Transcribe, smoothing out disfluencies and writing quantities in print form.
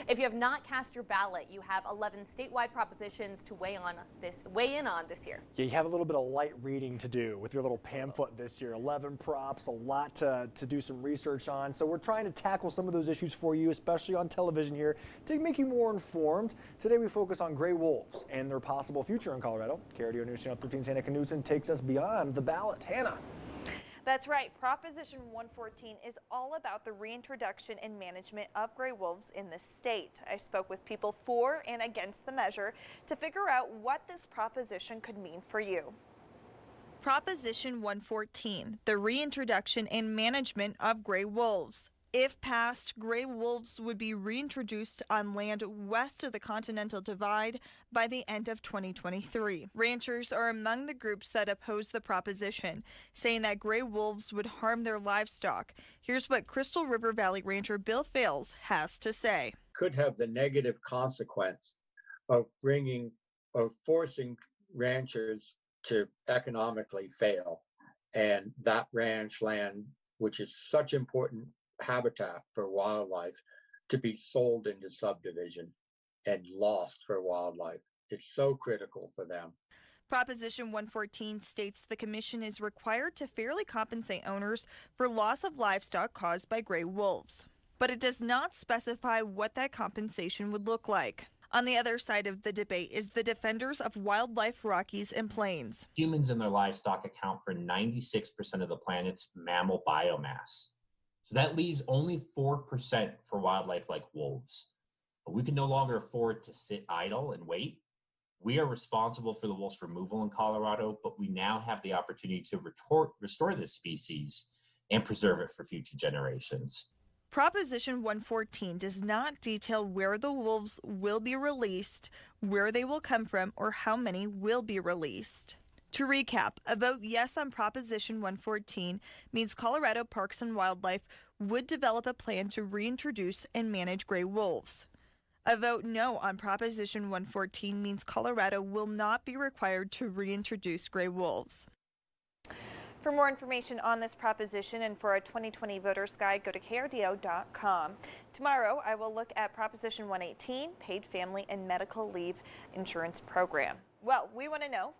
If you have not cast your ballot, you have 11 statewide propositions to weigh in on this year. Yeah, you have a little bit of light reading to do with your little pamphlet this year. 11 props, a lot to do some research on. So we're trying to tackle some of those issues for you, especially on television here, to make you more informed. Today we focus on gray wolves and their possible future in Colorado. KRDO News Channel 13's Hannah Knudsen takes us beyond the ballot. Hannah. That's right. Proposition 114 is all about the reintroduction and management of gray wolves in the state. I spoke with people for and against the measure to figure out what this proposition could mean for you. Proposition 114, the reintroduction and management of gray wolves. If passed, gray wolves would be reintroduced on land west of the Continental Divide by the end of 2023. Ranchers are among the groups that oppose the proposition, saying that gray wolves would harm their livestock. Here's what Crystal River Valley rancher Bill Fales has to say. Could have the negative consequence of forcing ranchers to economically fail, and that ranch land, which is such important habitat for wildlife, to be sold into subdivision and lost for wildlife. It's so critical for them. Proposition 114 states the commission is required to fairly compensate owners for loss of livestock caused by gray wolves, but it does not specify what that compensation would look like. On the other side of the debate is the defenders of wildlife Rockies and Plains. Humans and their livestock account for 96% of the planet's mammal biomass. So that leaves only 4% for wildlife like wolves. But we can no longer afford to sit idle and wait. We are responsible for the wolf's removal in Colorado, but we now have the opportunity to restore this species and preserve it for future generations. Proposition 114 does not detail where the wolves will be released, where they will come from, or how many will be released. To recap, a vote yes on Proposition 114 means Colorado Parks and Wildlife would develop a plan to reintroduce and manage gray wolves. A vote no on Proposition 114 means Colorado will not be required to reintroduce gray wolves. For more information on this proposition and for a 2020 Voters Guide, go to KRDO.com. Tomorrow, I will look at Proposition 118, Paid Family and Medical Leave Insurance Program. Well, we want to know.